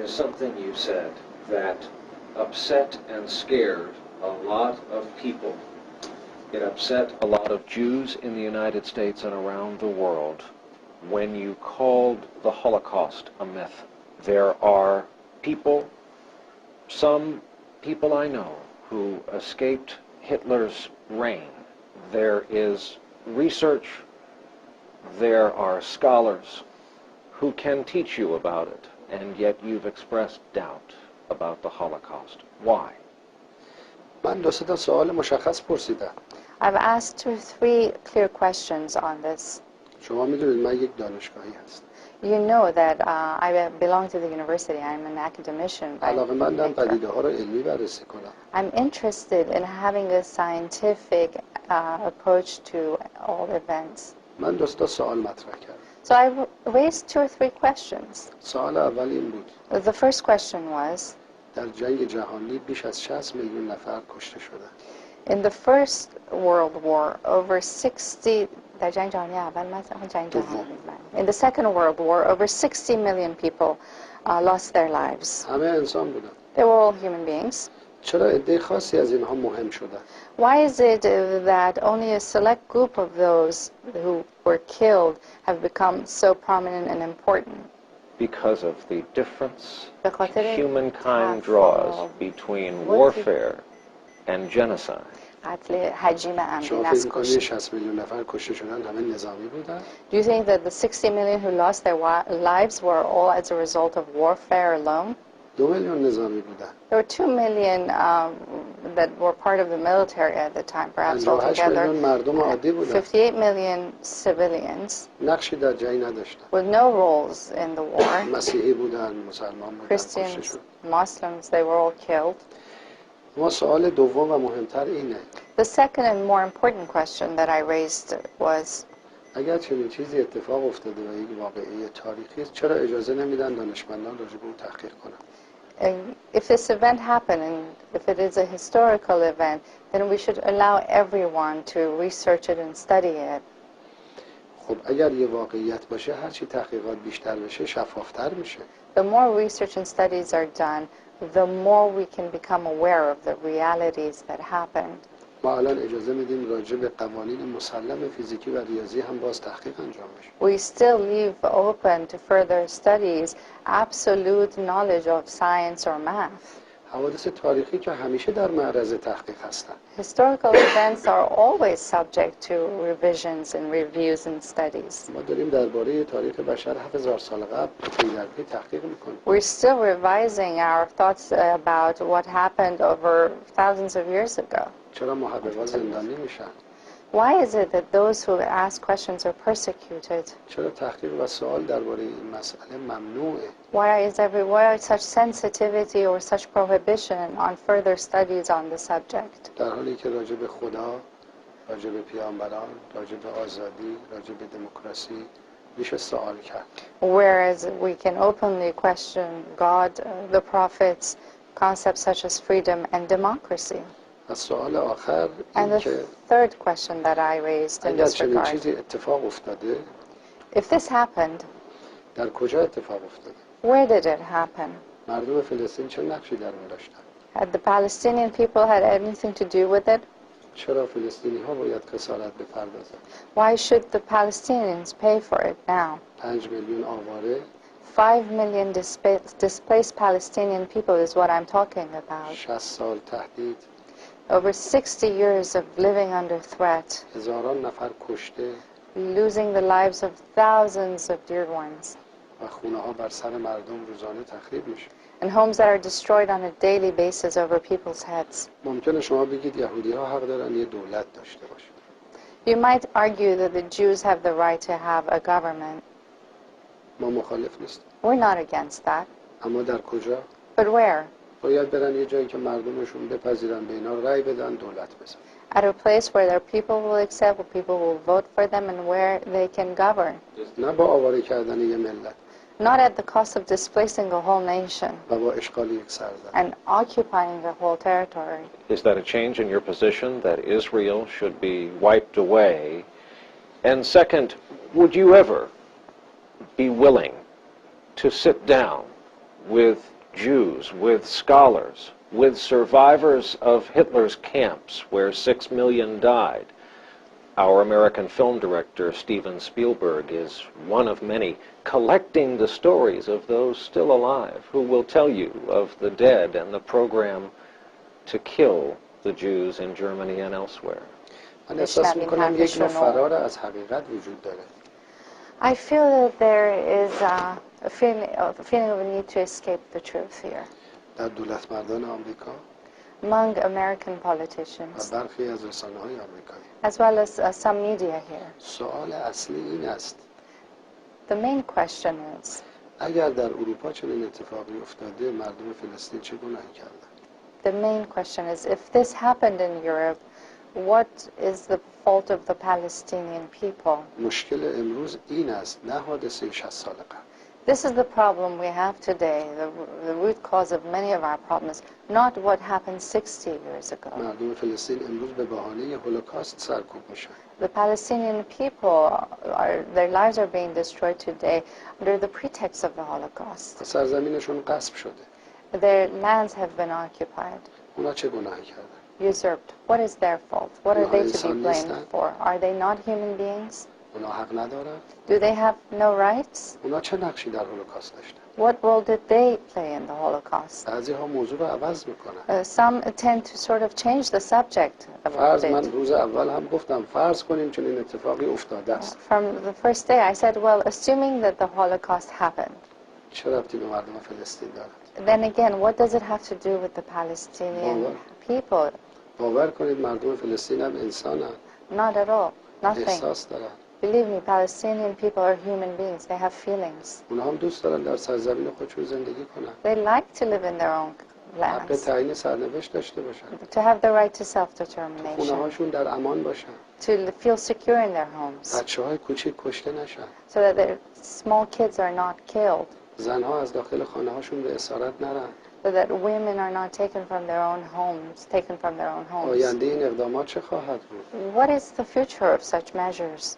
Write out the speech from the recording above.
is something you said that upset and scared a lot of people. It upset a lot of Jews in the United States and around the world when you called the Holocaust a myth. There are people, some people I know, who escaped Hitler's reign. There is research, there are scholars who can teach you about it, and yet you've expressed doubt about the Holocaust. Why? من دو سه تا سوال مشخص پرسیدم. I've asked 2 or 3 clear questions on this. شما میدونید من یک دانشگاهی هستم. You know that I belong to the university. I'm an academician. علاقه‌مندم پدیده‌ها رو علمی بررسی کنم. I'm interested in having a scientific approach to all events. من دو تا سوال مطرح کردم. So I raised 2 or 3 questions. سوال اول این بود. The first question was, در جنگ جهانی بیش از 60 میلیون نفر کشته شدند. in the First World War, over 60 در جنگ جهانی اول مثلا جنگ جهانی in the Second World War, over 60 million people lost their lives. همه انسان بودند. They were all human beings. چرا عده خاصی از اینها مهم شدند؟ Why is it that only a select group of those who were killed have become so prominent and important? Because of the difference به خاطر humankind draws between warfare and genocide. قتل حجیم عمدی شما فکر می‌کنید نسل 60 میلیون نفر کشته شدن همه نظامی بودن؟ Do you think that the 60 million who lost their lives were all as a result of warfare alone? 2 میلیون نظامی بودن. There were 2 million that were part of the military at the time, perhaps 58 altogether. میلیون مردم عادی بودن. 58 million civilians نقشی در جنگ نداشتن. with no roles in the war. مسیحی بودن، مسلمان بودن، کشته Christians, شدن. Muslims, they were all killed. اما سوال دوم و مهمتر اینه. The second and more important question that I raised was, اگر چنین چیزی اتفاق افتاده و یک واقعه تاریخی است، چرا اجازه نمیدن دانشمندان راجع به اون تحقیق کنن؟ if this event happened and if it is a historical event, then we should allow everyone to research it and study it. خب اگر یه واقعیت باشه، هرچی تحقیقات بیشتر بشه، شفافتر میشه. The more research and studies are done, the more we can become aware of the realities that happened. ما الان اجازه میدیم راجع به قوانین مسلم فیزیکی و ریاضی هم باز تحقیق انجام بشه. We still leave open to further studies absolute knowledge of science or math. حوادث تاریخی که همیشه در معرض تحقیق هستن. Historical events are always subject to revisions and reviews and studies. ما داریم درباره تاریخ بشر 7000 سال قبل پی تحقیق میکنیم. We're still revising our thoughts about what happened over thousands of years ago. چرا محققان زندانی میشن؟ Why is it that those who ask questions are persecuted? چرا تحقیق و سوال درباره این مسئله ممنوعه؟ Why is everywhere such sensitivity or such prohibition on further studies on the subject? در حالی که راجع به خدا، راجع به پیامبران، راجع به آزادی، راجع به دموکراسی میشه سوال کرد. Whereas we can openly question God, the prophets, concepts such as freedom and democracy. و سوال آخر And این the که third question that I raised in اگر this چنین regard, چیزی اتفاق افتاده، if this happened, در کجا اتفاق افتاده؟ where did it happen? مردم فلسطین چه نقشی در اون داشتن؟ Had the Palestinian people had anything to do with it? چرا فلسطینی ها باید خسارت بپردازن؟ Why should the Palestinians pay for it now? 5 میلیون آواره 5 million displaced Palestinian people is what I'm talking about. 60 سال تهدید Over 60 years of living under threat, هزاران نفر کشته losing the lives of thousands of dear ones, و خونه ها بر سر مردم روزانه تخریب میشه. and homes that are destroyed on a daily basis over people's heads. ممکنه شما بگید یهودی ها حق دارن یه دولت داشته باشن. You might argue that the Jews have the right to have a government. ما مخالف نیستیم. We're not against that. اما در کجا؟ But where? باید برن یه جایی که مردمشون بپذیرن، به اینا رأی بدن، دولت بزن. At a place where their people will accept, where people will vote for them, and where they can govern. نه با آواره کردن یه ملت. Not at the cost of displacing a whole nation و با اشغال یک سرزمین. and occupying the whole territory. Is that a change in your position that Israel should be wiped away? And second, would you ever be willing to sit down with Jews, with scholars, with survivors of Hitler's camps where 6 million died. Our American film director, Steven Spielberg, is one of many, collecting the stories of those still alive who will tell you of the dead and the program to kill the Jews in Germany and elsewhere. من احساس میکنم یک نوع فرار از حقیقت وجود داره. I feel that there is a feeling of a need to escape the truth here در دولت مردان آمریکا among American و politicians, برخی از رسانه‌های آمریکایی. as well as some media here. سوال اصلی این است: The main question is, اگر در اروپا چنین اتفاقی افتاده، مردم فلسطین چه گناهی کردند؟ the main question is, if this happened in Europe, what is the fault of the Palestinian people? مشکل امروز این است، نه حادثه 60 سال قبل. This is the problem we have today, the root cause of many of our problems, not what happened 60 years ago. مردم فلسطین امروز به بهانه هولوکاست سرکوب میشن. The Palestinian people, their lives are being destroyed today under the pretext of the Holocaust. سرزمینشون غصب شده. Their lands have been occupied, اونا چه گناهی کردن؟ usurped. What is their fault? What are they to be انسان blamed نیستند؟ for? Are they not human beings? اونا حق ندارن؟ Do they have no rights? اونا چه نقشی در هولوکاست داشتن؟ What role did they play in the Holocaust? بعضی ها موضوع رو عوض میکنن. Some tend to sort of change the subject of فرض it. من روز اول هم گفتم فرض کنیم چنین اتفاقی افتاده است. From the first day I said, well, assuming that the Holocaust happened, چه ربطی به مردم فلسطین دارد؟ then again, what does it have to do with the Palestinian people? باور کنید مردم فلسطین هم انسانن. Not at all. Nothing. احساس دارن. Believe me, Palestinian people are human beings. They have feelings. اونا هم دوست دارن در سرزمین خودشون زندگی کنن. They like to live in their own حق lands, تعیین سرنوشت داشته باشن. to have the right to خونه self-determination, هاشون در امان باشن. to feel secure in their homes, بچه های کوچیک کشته نشن. so that their small kids are not killed, زنها از داخل خانه هاشون به اسارت نرن. so that women are not taken from their own homes, آینده این اقدامات چه خواهد بود؟ What is the future of such measures?